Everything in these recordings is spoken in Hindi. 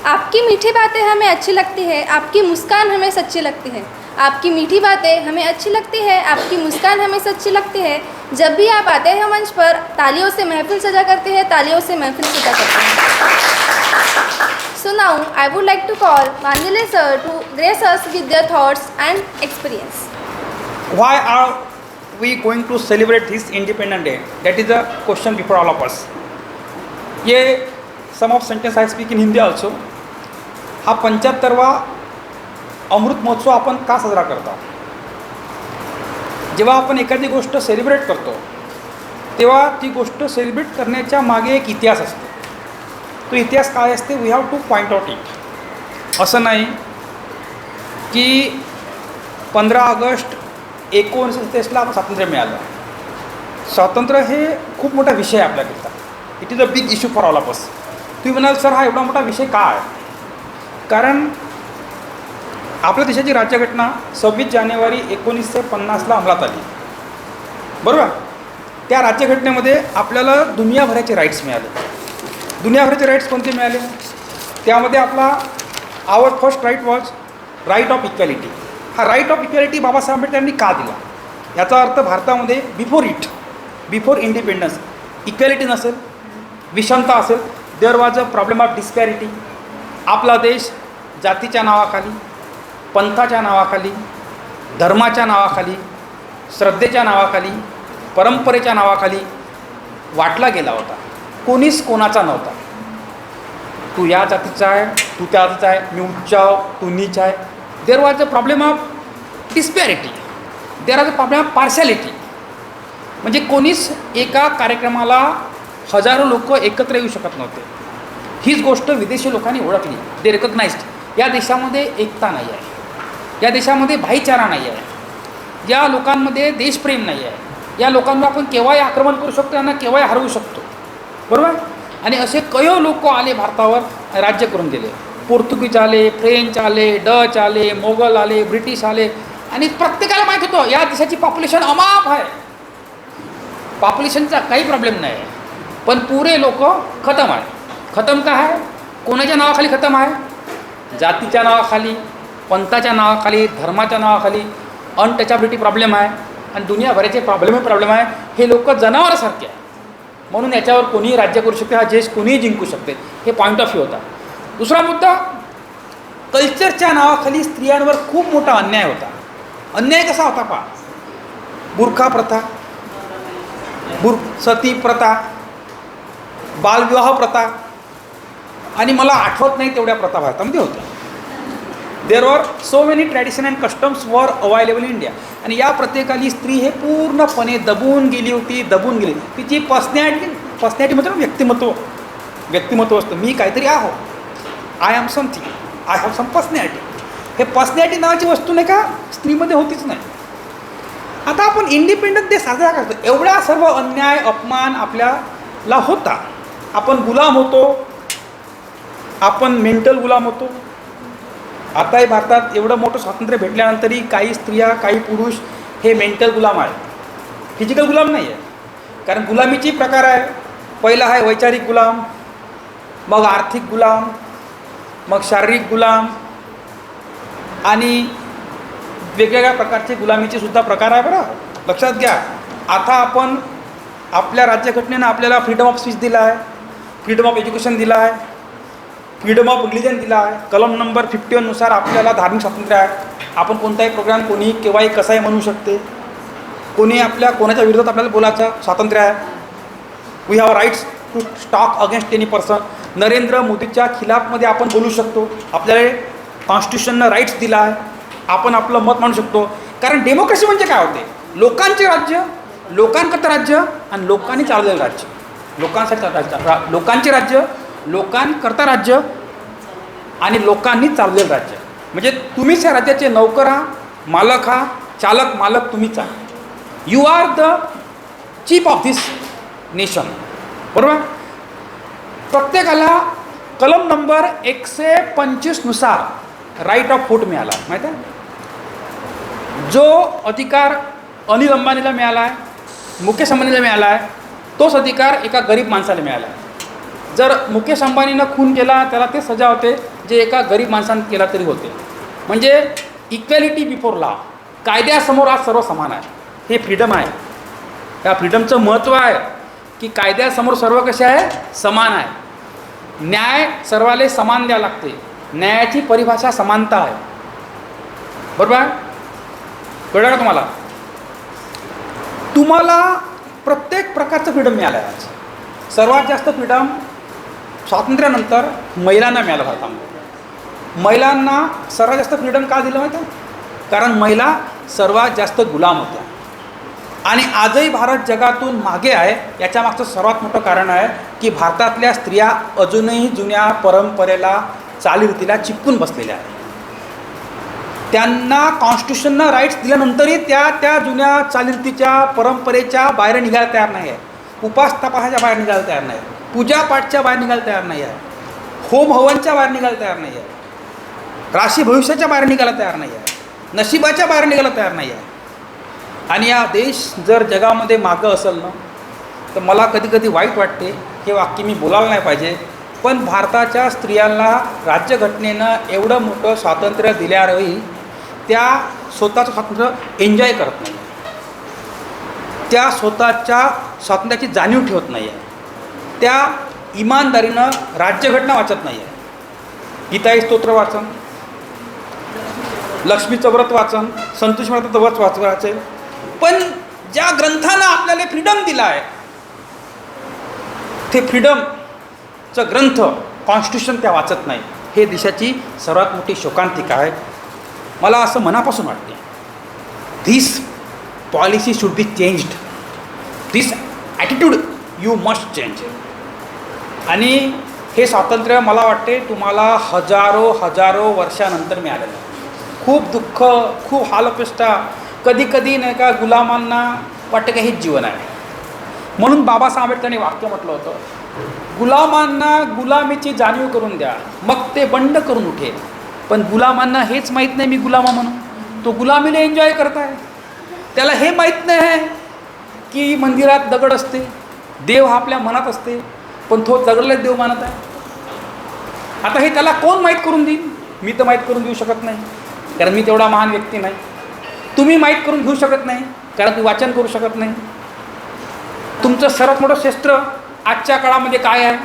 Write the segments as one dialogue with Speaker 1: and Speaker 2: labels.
Speaker 1: आपकी मीठी बातें हमें अच्छी लगती है, आपकी मुस्कान हमें सच्ची लगती है। आपकी मीठी बातें हमें अच्छी लगती है, आपकी मुस्कान हमें सच्ची लगती है। जब भी आप आते हैं मंच पर, तालियों से महफिल सजा करते हैं, तालियों से महफिल सजा करते हैं। So now I would like to call Mandile sir to grace us with their thoughts and experience.
Speaker 2: Why are we going to celebrate this Independence Day? That is the question before all of us. ये some of sentence I speak in Hindi also. हा 75वा अमृत महोत्सव आपण का साजरा करतो? जेव्हा आपण एखादी गोष्ट सेलिब्रेट करतो तेव्हा ती गोष्ट सेलिब्रेट करण्याच्या मागे एक इतिहास असतो. तो इतिहास काय असते? We have to point out it. असं नाही की 15 ऑगस्ट 1947ला आपण स्वातंत्र्य मिळालं. स्वातंत्र्य हे खूप मोठा विषय आहे आपल्याकरता. It is a big issue for all of us. तुम्ही म्हणाल सर हा एवढा मोठा विषय का आहे? कारण आपल्या देशाची राज्यघटना 26 जानेवारी 1950ला अंमलात आली, बरोबर. त्या राज्यघटनेमध्ये आपल्याला दुनियाभराचे राईट्स मिळाले. दुनियाभराचे राईट्स कोणते मिळाले? त्यामध्ये आपला our first right was right of equality. हा राईट ऑफ इक्वॅलिटी बाबासाहेब आंबेडकरांनी का दिला? याचा अर्थ भारतामध्ये बिफोर इंडिपेंडन्स इक्वॅलिटी नसेल, विषमता असेल, there was a problem of disparity. आपला देश जातीच्या नावाखाली, पंथाच्या नावाखाली, धर्माच्या नावाखाली, श्रद्धेच्या नावाखाली, परंपरेच्या नावाखाली वाटला गेला होता. कोणीच कोणाचा नव्हता. तू या जातीचा आहे, तू त्या जातीचा आहे, मी उच्च आहो, तू नीच आहे. There was a problem of disparity. There was a problem of partiality. म्हणजे कोणीच एका कार्यक्रमाला हजारो लोक एकत्र येऊ शकत नव्हते. हीच गोष्ट विदेशी लोकांनी ओळखली. दे रिकग्नाइज्ड या देशामध्ये एकता नाही आहे, या देशामध्ये भाईचारा नाही आहे, या लोकांमध्ये देशप्रेम नाही आहे. या लोकांना आपण केव्हाही आक्रमण करू शकतो, यांना केव्हाही हरवू शकतो, बरोबर. आणि असे कयो लोक आले भारतावर, राज्य करून गेले. पोर्तुगीज आले, फ्रेंच आले, डच आले, मोगल आले, ब्रिटिश आले. आणि प्रत्येकाला माहीत होतं या देशाची पॉप्युलेशन अमाप आहे, पॉप्युलेशनचा काही प्रॉब्लेम नाही आहे, पण पुरे लोक खतम आहे. खतम का आहे? कोणाच्या नावाखाली खतम आहे? जातीच्या नावाखाली, पंथाच्या नावाखाली, धर्माच्या नावाखाली. अनटचॅबिलिटी प्रॉब्लेम आहे आणि दुनियाभराचे प्रॉब्लेम आहे. हे लोक जनावरासारखे आहे, म्हणून याच्यावर कोणीही राज्य करू शकते, हा देश कोणीही जिंकू शकते. हे पॉईंट ऑफ व्ह्यू होता. दुसरा मुद्दा, कल्चरच्या नावाखाली स्त्रियांवर खूप मोठा अन्याय होता. अन्याय कसा होता पहा? बुरखा प्रथा, सती प्रथा, बालविवाह प्रथा, आणि मला आठवत नाही तेवढ्या प्रथा भारतामध्ये होत्या. There were so many tradition and customs were available in India. आणि या प्रत्येकाली स्त्री हे पूर्णपणे दबून गेली होती. तिची पर्सनॅलिटी म्हणजे व्यक्तिमत्व असतं. मी काहीतरी आहो, I am something, I have some personality. हे पर्सनॅलिटी नावाची वस्तू नाही का स्त्रीमध्ये होतीच नाही. आता आपण इंडिपेंडन्स डे साजरा करतो, एवढा सर्व अन्याय अपमान आपल्याला होता. आपण गुलाम होतो, आपण मेंटल गुलाम होतो. आताही भारतात एवढं मोठं स्वातंत्र्य भेटल्यानंतरही काही स्त्रिया, काही पुरुष हे मेंटल गुलाम आहे, फिजिकल गुलाम नाही आहे. कारण गुलामीची प्रकार आहे. पहिला आहे वैचारिक गुलाम, मग आर्थिक गुलाम, मग शारीरिक गुलाम, आणि वेगवेगळ्या प्रकारचे गुलामीचे सुद्धा प्रकार आहे. बरं लक्षात घ्या. आता आपण आपल्या राज्यघटनेनं आपल्याला फ्रीडम ऑफ स्पीच दिला आहे, फ्रीडम ऑफ एज्युकेशन दिला आहे, फ्रीडम ऑफ रिलिजन दिला आहे. कलम नंबर 51 नुसार आपल्याला धार्मिक स्वातंत्र्य आहे. आपण कोणताही प्रोग्राम कोणी केव्हाही कसाही म्हणू शकते. कोणाच्या विरोधात आपल्याला बोलायचं स्वातंत्र्य आहे. We have rights to stock against any person. Narendra मोदीच्या खिलाफमध्ये आपण बोलू शकतो. आपल्याला कॉन्स्टिट्यूशननं राईट्स दिला आहे. आपण आपलं मत मांडू शकतो. कारण डेमोक्रेसी म्हणजे काय होते? लोकांचे राज्य, लोकांकरता राज्य आणि लोकांनी चाललेलं राज्य. लोकांचे राज्य, लोकांकरता राज्य आणि लोकांनी चाललेलं राज्य. म्हणजे तुम्हीच या राज्याचे नौकर आहात, मालक आहात, चालक मालक तुम्हीच आहात. You are the chief of this nation, बरोबर. प्रत्येकाला कलम नंबर 125 नुसार राईट ऑफ वोट मिळाला, माहीत आहे. जो अधिकार अनिल अंबानीला मिळाला आहे, मुकेश अंबानीला मिळाला आहे, तोच अधिकार एका गरीब माणसाला मिळाला आहे. जर मुकेश अंबानीनं खून केला त्याला ते सजा होते जे एका गरीब माणसानं केला तरी होते. म्हणजे इक्वॅलिटी बिफोर लॉ, कायद्यासमोर आज सर्व समान आहे. हे फ्रीडम आहे. त्या फ्रीडमचं महत्त्व आहे की कायद्यासमोर सर्व कसे आहे, समान आहे. न्याय सर्वाले समान द्यावं लागते. न्यायाची परिभाषा समानता आहे. बरोबर आहे? कळलं का तुम्हाला? तुम्हाला प्रत्येक प्रकारचं फ्रीडम मिळालं आहे आज. सर्वात जास्त फ्रीडम स्वातंत्र्यानंतर महिलांना मिळालं भारतामध्ये. महिलांना सर्वात जास्त फ्रीडम का दिलं माहिती आहे? कारण महिला सर्वात जास्त गुलाम होत्या. आणि आजही भारत जगातून मागे आहे. याच्या मागचं सर्वात मोठं कारण आहे की भारतातल्या स्त्रिया अजूनही जुन्या परंपरेला, चालीरीतीला चिपकून बसलेल्या आहेत. त्यांना कॉन्स्टिट्यूशननं राईट्स दिल्यानंतरही त्या जुन्या चालीरीतीच्या परंपरेच्या बाहेर निघायला तयार नाही आहे. उपास तपासाच्या बाहेर निघायला तयार नाही आहे. पूजापाठच्या बाहेर निघायला तयार नाही आहे. होम हवनच्या बाहेर निघायला तयार नाही आहे. राशी भविष्याच्या बाहेर निघायला तयार नाही आहे. नशिबाच्या बाहेर निघायला तयार नाही आहे. आणि हा देश जर जगामध्ये मागं असेल ना, तर मला कधी कधी वाईट वाटते. हे वाक्य मी बोलायला नाही पाहिजे, पण भारताच्या स्त्रियांना राज्यघटनेनं एवढं मोठं स्वातंत्र्य दिल्यावरही त्या स्वतःचं स्वातंत्र्य एन्जॉय करत नाही. त्या स्वतःच्या स्वातंत्र्याची जाणीव ठेवत नाही आहे. त्या इमानदारीनं राज्यघटना वाचत नाही आहे. गीताई स्तोत्र वाचन, लक्ष्मीचं व्रत वाचन, संतोषी व्रताचं व्रत वाचेल, पण ज्या ग्रंथानं आपल्याला फ्रीडम दिला आहे ते फ्रीडमचं ग्रंथ कॉन्स्टिट्यूशन त्या वाचत नाही. हे देशाची सर्वात मोठी शोकांतिका आहे. मला असं मनापासून वाटते, this policy should be changed. This attitude you must change. आणि हे स्वातंत्र्य मला वाटते तुम्हाला हजारो वर्षानंतर मिळालेलं आहे. खूप दुःख, खूप हालअपेष्टा, कधी कधी नाही का गुलामांना वाटतं का हेच जीवन आहे. म्हणून बाबासाहेब आंबेडकरांनी वाक्य म्हटलं होतं, गुलामांना गुलामीची जाणीव करून द्या, मग ते बंड करून उठेल. पण गुलामांना हेच माहीत नाही मी गुलामा म्हणून. तो गुलामीला एन्जॉय करत आहे. त्याला हे माहीत नाही आहे की मंदिरात दगड असते, देव हा आपल्या मनात असते, पण तो दगडलाच देव मानत आहे. आता हे त्याला कोण माहीत करून देईल? मी तर माहीत करून देऊ शकत नाही, कारण मी तेवढा महान व्यक्ती नाही. तुम्ही माहीत करून घेऊ शकत नाही, कारण तुम्ही वाचन करू शकत नाही. तुमचं सर्वात मोठं शस्त्र आजच्या काळामध्ये काय आहे?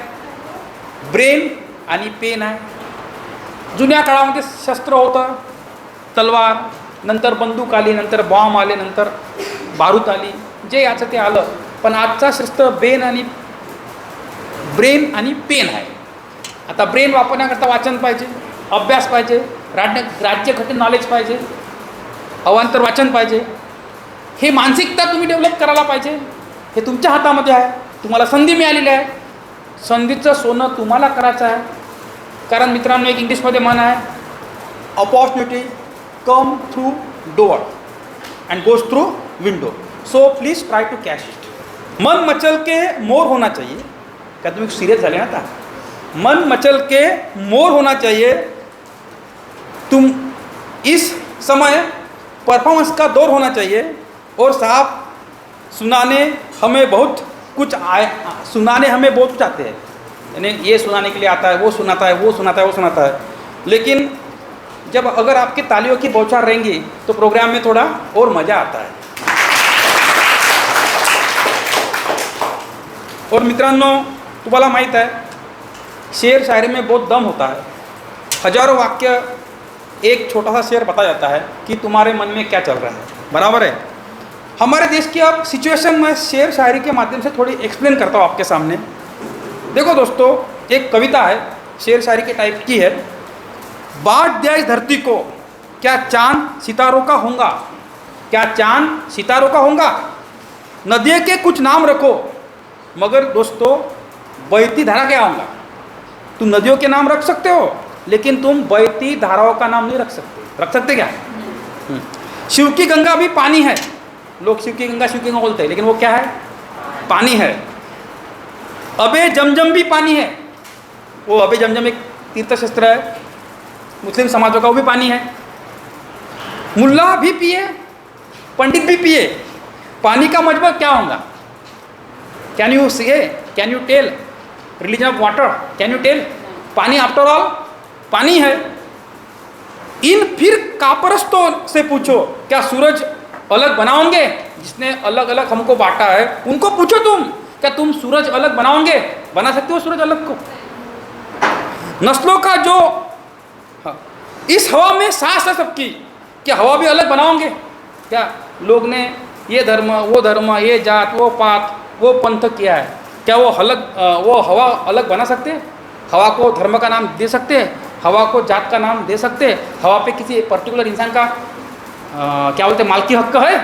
Speaker 2: ब्रेन आणि पेन आहे. जुन्या काळामध्ये शस्त्र होतं तलवार, नंतर बंदूक आली, नंतर बॉम्ब आले, नंतर बारूद आली, जे याचं ते आलं. पण आजचा शस्त्र ब्रेन आणि पेन आहे. आता ब्रेन वापरण्याकरता वाचन पाहिजे, अभ्यास पाहिजे, राज्यघटना नॉलेज पाहिजे, अवांतर वाचन पाहिजे. हे मानसिकता तुम्ही डेव्हलप करायला पाहिजे. हे तुमच्या हातामध्ये आहे. तुम्हाला संधी मिळालेली आहे. संधीचं सोनं तुम्हाला करायचं आहे. कारण मित्रांनो, एक इंग्लिशमध्ये म्हण आहे, opportunity come through door and goes through window. So please try to catch it. मन मचल के मोर होना चाहिए. क्या तुम्ही सिरियस झाले ना आता? मन मचल के मोर होना चाहिए. तुम इस समय परफॉर्मेंस का दौर होना चाहिए. और साहब सुनाने हमें बहुत कुछ आते हैं. यानी ये सुनाने के लिए आता है, वो सुनाता है, वो सुनाता है, वो सुनाता है. लेकिन जब अगर आपकी तालियों की बौछार रहेंगी तो प्रोग्राम में थोड़ा और मज़ा आता है. और मित्रांनो, तुम्हाला माहीत आहे, शेर शायरी में बहुत दम होता है. हजारों वाक्य एक छोटा सा शेर बता जाता है कि तुम्हारे मन में क्या चल रहा है. बराबर है. हमारे देश की अब सिचुएशन मैं शेर शायरी के माध्यम से थोड़ी एक्सप्लेन करता हूँ आपके सामने. देखो दोस्तों, एक कविता है, शेर शायरी के टाइप की है. बांट दिया इस धरती को, क्या चांद सितारों का होगा? क्या चांद सितारों का होगा? नदियों के कुछ नाम रखो, मगर दोस्तों बहती धारा क्या होगा? तुम नदियों के नाम रख सकते हो, लेकिन तुम बहती धाराओं का नाम नहीं रख सकते. रख सकते क्या? शिव की गंगा भी पानी है. लोग शिव की गंगा बोलते हैं, लेकिन वो क्या है? पानी है. अबे जमजम भी पानी है. वो अबे जमजम एक तीर्थ शस्त्र है मुस्लिम समाजों का, वो भी पानी है. मुल्ला भी पिए, पंडित भी पिए. पानी का मजबूर क्या होगा? Can you say, can you tell? Religion of water, can you tell? पानी आफ्टर ऑल पानी है। इन फिर कापरस्तों से पूछो, क्या सूरज अलग बनाओगे? जिसने अलग अलग हमको बांटा है उनको पूछो तुम, क्या तुम सूरज अलग बनाओगे? बना सकते हो सूरज अलग को? नस्लों का जो इस हवा में सांस है सबकी, क्या हवा भी अलग बनाओगे? क्या लोग ने ये धर्म, वो धर्म, ये जात, वो पात, वो पंथ किया है, क्या वो हवा अलग बना सकते हैं? हवा को धर्म का नाम दे सकते हैं? हवा को जात का नाम दे सकते हैं? हवा पे किसी पर्टिकुलर इंसान का क्या बोलते हैं, मालकी हक है?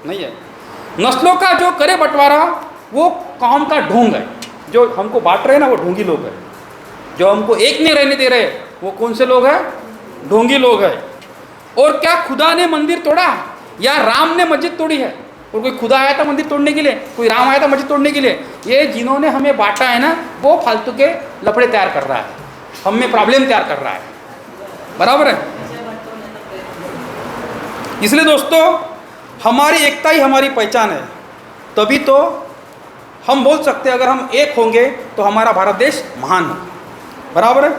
Speaker 2: नहीं है। नस्लों का जो करे बंटवारा वो कौम का ढोंग है। जो हमको बांट रहे हैं ना वो ढोंगी लोग हैं। जो हमको एक नहीं रहने दे रहे वो कौन से लोग हैं? ढोंगी लोग हैं। और क्या खुदा ने मंदिर तोड़ा या राम ने मस्जिद तोड़ी है? और कोई खुदा आया था मंदिर तोड़ने के लिए, कोई राम आया था मस्जिद तोड़ने के लिए? ये जिन्होंने हमें बांटा है ना वो फालतू के लफड़े तैयार कर रहा है, हम में प्रॉब्लम तैयार कर रहा है। बराबर है? इसलिए दोस्तों हमारी एकता ही हमारी पहचान है। तभी तो हम बोल सकते हैं अगर हम एक होंगे तो हमारा भारत देश महान है। बराबर है?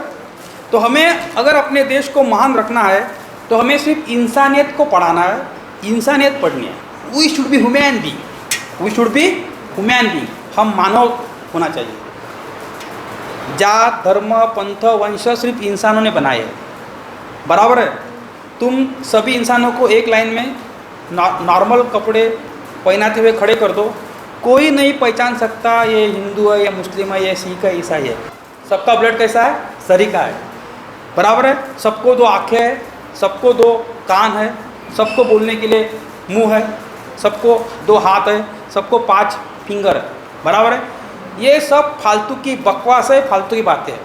Speaker 2: तो हमें अगर अपने देश को महान रखना है तो हमें सिर्फ इंसानियत को पढ़ाना है, इंसानियत पढ़नी है। We should be human being, we should be human being. हम मानव होना चाहिए। जात, धर्म, पंथ, वंश सिर्फ इंसानों ने बनाए हैं। बराबर है? तुम सभी इंसानों को एक लाइन में नॉर्मल कपड़े पहनाते हुए खड़े कर दो, कोई नहीं पहचान सकता ये हिंदू है, ये मुस्लिम है, ये सिख है, ईसाई है। सबका ब्लड कैसा है? सरीका है। बराबर है? सबको दो आँखें हैं, सबको दो कान है, सबको बोलने के लिए मुंह है, सबको दो हाथ है, सबको 5 फिंगर है। बराबर है? ये सब फालतू की बकवास है, फालतू की बातें हैं।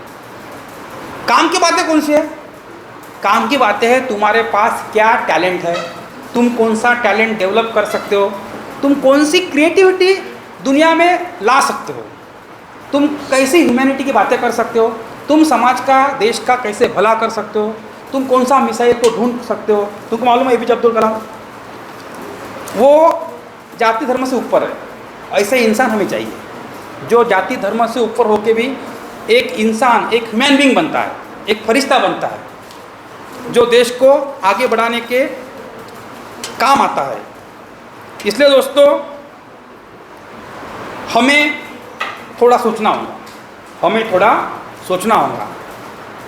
Speaker 2: काम की बातें कौन सी है? काम की बातें हैं तुम्हारे पास क्या टैलेंट है, तुम कौन सा टैलेंट डेवलप कर सकते हो, तुम कौन सी क्रिएटिविटी दुनिया में ला सकते हो, तुम कैसी ह्यूमैनिटी की बातें कर सकते हो, तुम समाज का, देश का कैसे भला कर सकते हो, तुम कौन सा मिसाइल को ढूंढ सकते हो। तुमको मालूम है APJ अब्दुल कलाम वो जाति धर्म से ऊपर है। ऐसे इंसान हमें चाहिए जो जाति धर्म से ऊपर होके भी एक इंसान, एक ह्यूमन बीइंग बनता है, एक फरिश्ता बनता है, जो देश को आगे बढ़ाने के काम आता है। इसलिए दोस्तों हमें थोड़ा सोचना होगा, हमें थोड़ा सोचना होगा।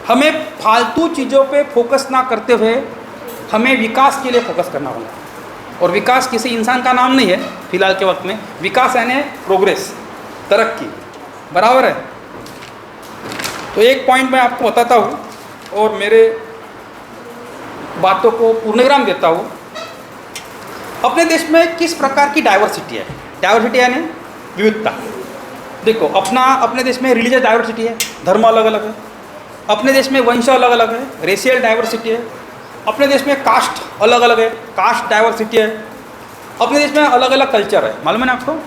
Speaker 2: हमें फालतू चीज़ों पे फोकस ना करते हुए हमें विकास के लिए फोकस करना होगा। और विकास किसी इंसान का नाम नहीं है फिलहाल के वक्त में। विकास यानी प्रोग्रेस, तरक्की। बराबर है? तो एक पॉइंट मैं आपको बताता हूँ और मेरे बातों को पूर्णविराम देता हूँ। अपने देश में किस प्रकार की डाइवर्सिटी है? डाइवर्सिटी यानी विविधता। देखो अपने देश में रिलीजियस डाइवर्सिटी है, धर्म अलग अलग है। अपने देश में वंश अलग अलग है, रेशियल डाइवर्सिटी है। अपने देश में कास्ट अलग अलग है, कास्ट डाइवर्सिटी है। अपने देश में अलग अलग कल्चर है, मालूम है ना आपको?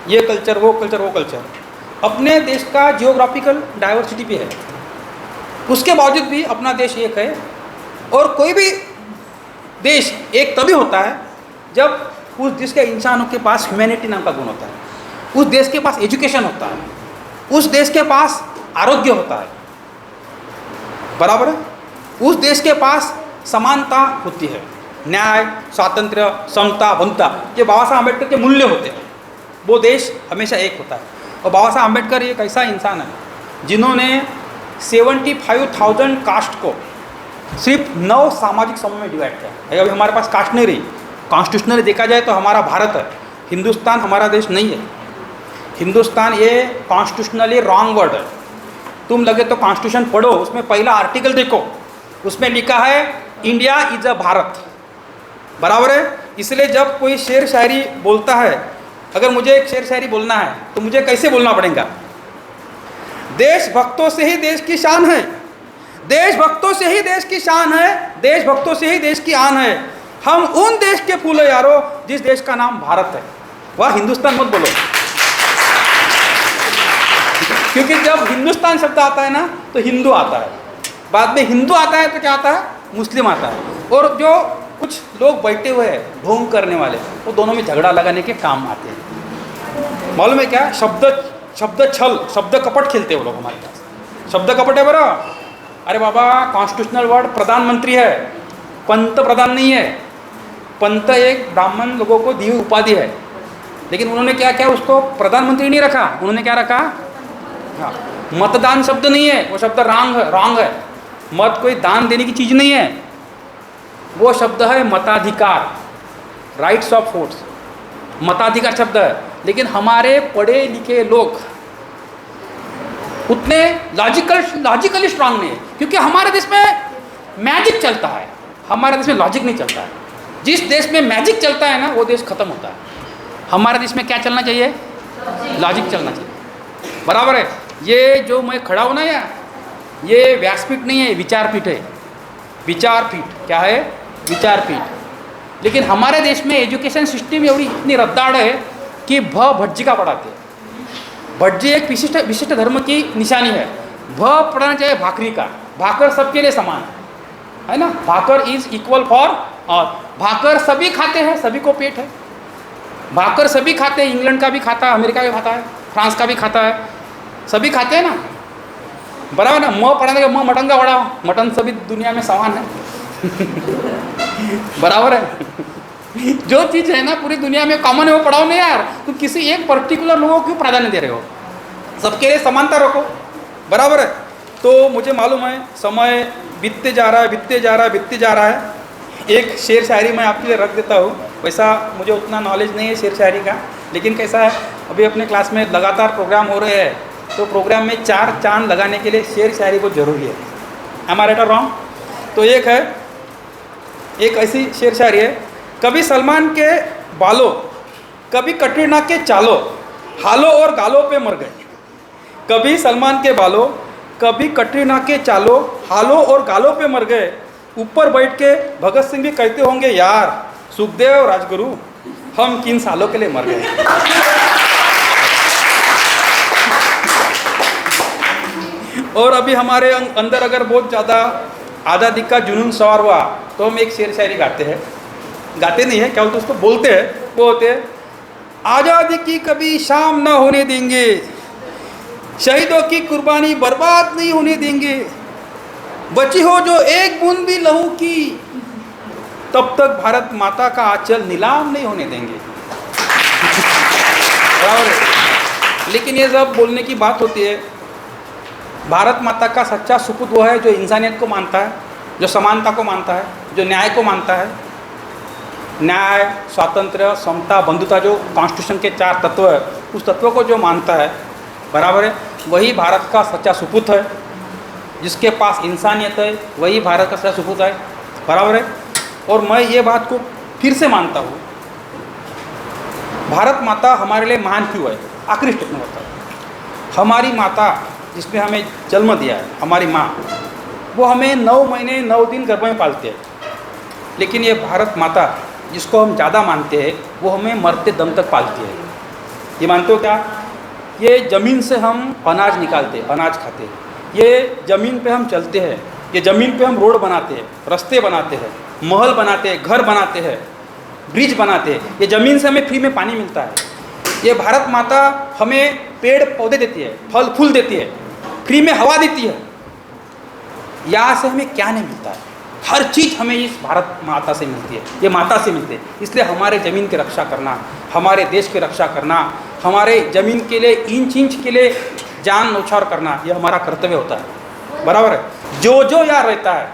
Speaker 2: ये कल्चर, वो कल्चर, वो कल्चर। अपने देश का जियोग्राफिकल डाइवर्सिटी भी है, उसके बावजूद भी अपना देश एक है। और कोई भी देश एक तभी होता है जब उस देश के इंसानों के पास ह्यूमैनिटी नाम का गुण होता है, उस देश के पास एजुकेशन होता है, उस देश के पास आरोग्य होता है। बराबर है? उस देश के पास समानता होती है, न्याय, स्वातंत्र्य, समता, बंधुता, ये बाबा साहब अम्बेडकर के मूल्य होते हैं। वो देश हमेशा एक होता है। और बाबा साहब अम्बेडकर एक ऐसा इंसान है जिन्होंने 75,000 कास्ट को सिर्फ 9 सामाजिक समूह में डिवाइड किया। अभी हमारे पास कास्ट नहीं रही। कॉन्स्टिट्यूशनली देखा जाए तो हमारा भारत है, हिंदुस्तान हमारा देश नहीं है। हिंदुस्तान ये कॉन्स्टिट्यूशनली रॉन्ग वर्ड है। तुम लगे तो कॉन्स्टिट्यूशन पढ़ो, उसमें पहला आर्टिकल देखो, उसमें लिखा है इंडिया इज अ भारत। बराबर है? इसलिए जब कोई शेर शायरी बोलता है, अगर मुझे एक शेर शायरी बोलना है तो मुझे कैसे बोलना पड़ेगा? देशभक्तों से ही देश की शान है, देशभक्तों से ही देश की शान है, देशभक्तों से ही देश की आन है। हम उन देश के फूल है यारो जिस देश का नाम भारत है। वह हिंदुस्तान मत बोलो, क्योंकि जब हिंदुस्तान शब्द आता है ना तो हिंदू आता है, बाद में हिंदू आता है तो क्या आता है? मुस्लिम आता है। और जो कुछ लोग बैठे हुए हैं ढोंग करने वाले, वो दोनों में झगड़ा लगाने के काम आते हैं। मालूम है क्या? शब्द छल, शब्द कपट खेलते हैं वो लोग हमारे पास। शब्द कपट है बरं। अरे बाबा, कॉन्स्टिट्यूशनल वर्ड प्रधानमंत्री है, पंत प्रधान नहीं है। पंत एक ब्राह्मण लोगों को दी हुई उपाधि है, लेकिन उन्होंने क्या क्या उसको प्रधानमंत्री नहीं रखा। उन्होंने क्या रखा? हाँ, मतदान शब्द नहीं है, वो शब्द रॉन्ग है। मत कोई दान देने की चीज़ नहीं है, वो शब्द है मताधिकार, राइट्स ऑफ वोट्स, मताधिकार शब्द है। लेकिन हमारे पढ़े लिखे लोग उतने लॉजिकली स्ट्रांग नहीं है, क्योंकि हमारे देश में मैजिक चलता है, हमारे देश में लॉजिक नहीं चलता है। जिस देश में मैजिक चलता है ना, वो देश खत्म होता है। हमारे देश में क्या चलना चाहिए? लॉजिक चलना चाहिए। बराबर है। ये जो मैं खड़ा हूँ ना यार, ये व्यासपीठ नहीं है, विचारपीठ है। विचारपीठ क्या है? विचारपीठ। लेकिन हमारे देश में एजुकेशन सिस्टम एवढी इतनी रद्दाड़ है कि भज्जी का पढ़ाते हैं। भज्जी एक विशिष्ट धर्म की निशानी है। पढ़ना चाहिए भाकरी का। भाकर सबके लिए समान है ना, bhakar is equal for all. भाकर सभी खाते हैं, सभी को पेट है। भाकर सभी खाते हैं, इंग्लैंड का भी खाता है, अमेरिका भी खाता है, फ्रांस का भी खाता है, सभी खाते हैं ना, बराबर ना। पढ़ाने का मटन का पढ़ाओ, मटन सभी दुनिया में समान है। बराबर है। जो चीज़ है ना पूरी दुनिया में कॉमन है, वो पढ़ाओ नहीं यार। तुम किसी एक पर्टिकुलर लोगों को क्यों प्राधान्य दे रहे हो? सबके लिए समानता रखो। बराबर है। तो मुझे मालूम है समय बीतते जा रहा है। एक शेर शायरी मैं आपके लिए रख देता हूँ। वैसा मुझे उतना नॉलेज नहीं है शेर शायरी का, लेकिन कैसा है, अभी अपने क्लास में लगातार प्रोग्राम हो रहे हैं, तो प्रोग्राम में 4 चांद लगाने के लिए शेर शायरी बहुत ज़रूरी है। am I right or wrong? तो एक ऐसी शेर शायरी है। कभी सलमान के बालों, कभी कटरीना के चालों, हालों और गालों पे मर गए। कभी सलमान के बालों, कभी कटरीना के चालों, हालों और गालों पे मर गए। ऊपर बैठ के भगत सिंह भी कहते होंगे, यार सुखदेव राजगुरु, हम किन सालों के लिए मर गए। और अभी हमारे अंदर अगर बहुत ज़्यादा आज़ादी का जुनून सवार हुआ तो हम एक शेर शायरी गाते हैं। गाते नहीं है, क्या बोलते उसको, बोलते हैं। वो होते हैं, आज़ादी की कभी शाम ना होने देंगे, शहीदों की कुर्बानी बर्बाद नहीं होने देंगे, बची हो जो एक बूंद भी लहू की, तब तक भारत माता का आंचल नीलाम नहीं होने देंगे। लेकिन ये जब बोलने की बात होती है, भारत माता का सच्चा सुपुत वो है जो इंसानियत को मानता है, जो समानता को मानता है, जो न्याय को मानता है। न्याय, स्वातंत्र्य, समता, बंधुता, जो कॉन्स्टिट्यूशन के 4 तत्व है, उस तत्व को जो मानता है, बराबर है, वही भारत का सच्चा सुपुत है। जिसके पास इंसानियत है वही भारत का सच्चा सुपुत है। बराबर है। और मैं ये बात को फिर से मानता हूँ, भारत माता हमारे लिए महान क्यों है? आखिरी स्टेप में बताता हूँ। हमारी माता जिसने हमें जन्म दिया है, हमारी माँ, वो हमें 9 महीने 9 दिन गर्भ में पालती है। लेकिन ये भारत माता जिसको हम ज़्यादा मानते हैं, वो हमें मरते दम तक पालती है। ये मानते हो क्या? ये ज़मीन से हम अनाज निकालते हैं, अनाज खाते हैं। ये ज़मीन पे हम चलते हैं, ये ज़मीन पे हम रोड बनाते हैं, रास्ते बनाते हैं, महल बनाते हैं, घर बनाते हैं, ब्रिज बनाते हैं। ये ज़मीन से हमें फ्री में पानी मिलता है। ये भारत माता हमें पेड़ पौधे देती है, फल फूल देती है, फ्री में हवा देती है। यहाँ से हमें क्या नहीं मिलता है? हर चीज़ हमें इस भारत माता से मिलती है, ये माता से मिलती है। इसलिए हमारे ज़मीन की रक्षा करना, हमारे देश की रक्षा करना, हमारे ज़मीन के लिए इंच के लिए जान न्यौछावर करना, ये हमारा कर्तव्य होता है। बराबर है। जो यहाँ रहता है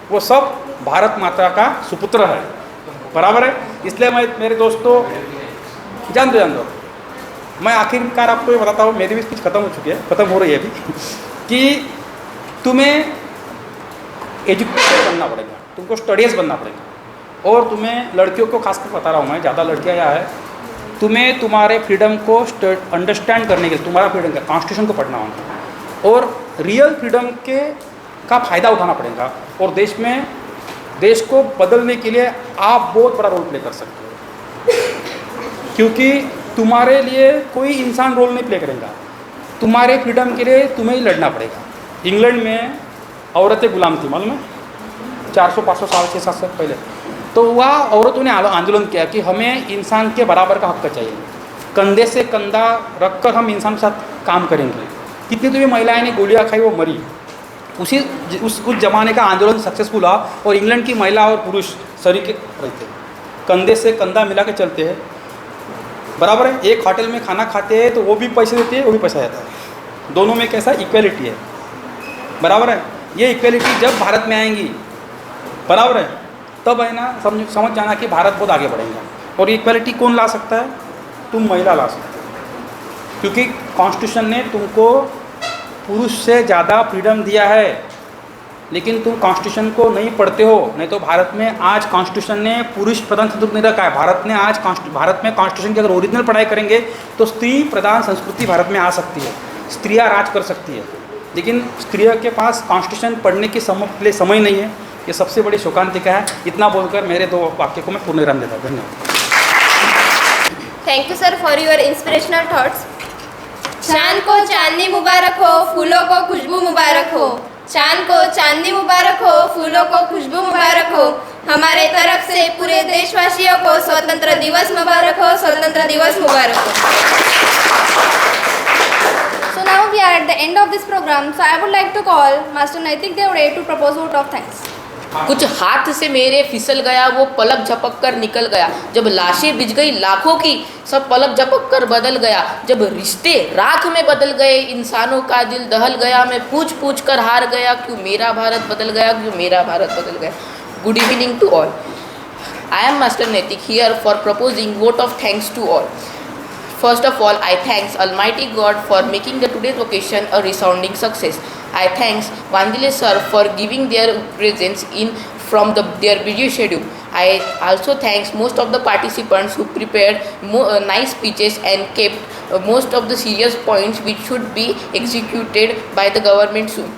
Speaker 2: वो सब भारत माता का सुपुत्र है। बराबर है। इसलिए मैं, मेरे दोस्तों, जान दो, मैं आखिरकार आपको ये बताता हूँ, मेरी भी स्पीच खत्म हो चुकी है, खत्म हो रही है अभी, कि तुम्हें एजुकेटेड बनना पड़ेगा, तुमको स्टडीज़ बनना पड़ेगा। और तुम्हें लड़कियों को खासकर बता रहा हूँ मैं, ज़्यादा लड़कियाँ यहाँ है, तुम्हें तुम्हारे फ्रीडम को अंडरस्टैंड करने के लिए, तुम्हारा फ्रीडम का कॉन्स्टिट्यूशन को पढ़ना होगा और रियल फ्रीडम का फ़ायदा उठाना पड़ेगा। और देश को बदलने के लिए आप बहुत बड़ा रोल प्ले कर सकते हो, क्योंकि तुम्हारे लिए कोई इंसान रोल नहीं प्ले करेगा। तुम्हारे फ्रीडम के लिए तुम्हें ही लड़ना पड़ेगा। इंग्लैंड में औरतें गुलाम थी, मालूम है, 400-500 साल 6-7 साल पहले। तो वह औरतों ने आंदोलन किया कि हमें इंसान के बराबर का हक चाहिए। कंधे से कंधा रखकर हम इंसान के साथ काम करेंगे। कितनी तो भी महिलाएं ने गोलियां खाई, वो मरी। उस जमाने का आंदोलन सक्सेसफुल हुआ और इंग्लैंड की महिला और पुरुष शरीर के रहते, कंधे से कंधा मिला के चलते हैं, बराबर है। एक होटल में खाना खाते हैं तो वो भी पैसे देते हैं, वो भी पैसा देता है, दोनों में कैसा इक्वलिटी है, बराबर है। ये इक्वलिटी जब भारत में आएंगी, बराबर है, तब है ना समझ जाना कि भारत बहुत आगे बढ़ेगा। और इक्वलिटी कौन ला सकता है? तुम महिला ला सकते हो, क्योंकि कॉन्स्टिट्यूशन ने तुमको पुरुष से ज़्यादा फ्रीडम दिया है, लेकिन तुम कॉन्स्टिट्यूशन को नहीं पढ़ते हो। नहीं तो भारत में आज कॉन्स्टिट्यूशन ने पुरुष प्रधान संस्कृति नहीं रखा है। भारत में कॉन्स्टिट्यूशन की अगर ओरिजिनल पढ़ाई करेंगे तो स्त्री प्रधान संस्कृति भारत में आ सकती है, स्त्रियाँ राज कर सकती है, लेकिन स्त्रियों के पास कॉन्स्टिट्यूशन पढ़ने के लिए समय नहीं है। ये सबसे बड़ी शोकांतिका है। इतना बोलकर मेरे 2 वाक्य को मैं पूर्ण विराम देता हूँ। धन्यवाद।
Speaker 1: Thank you sir for your inspirational thoughts. चांद को चांदनी मुबारक हो, फूलों को खुशबू मुबारक हो। चांद को चांदनी मुबारक हो, फूलों को खुशबू मुबारक हो। हमारे तरफ से पूरे देशवासियों को स्वतंत्र दिवस मुबारक हो, स्वतंत्र दिवस मुबारक हो। So now we are at the end of this program. So I would like to call Master Naitik Devde to propose vote of thanks.
Speaker 3: कुछ हाथ से मेरे फिसल गया, वो पलक झपक कर निकल गया। जब लाशें बिछ गई लाखों की, सब पलक झपक कर बदल गया। जब रिश्ते राख में बदल गए, इंसानों का दिल दहल गया। मैं पूछ पूछ कर हार गया, क्यों मेरा भारत बदल गया, क्यों मेरा भारत बदल गया। Good evening to all. I am master Naitik here for proposing vote of thanks to all. First of all, I thanks Almighty God for making the today's occasion a resounding success. I thanks Vandile sir for giving their presence in from their busy schedule. I also thanks most of the participants who prepared nice speeches and kept most of the serious points which should be executed by the government soon.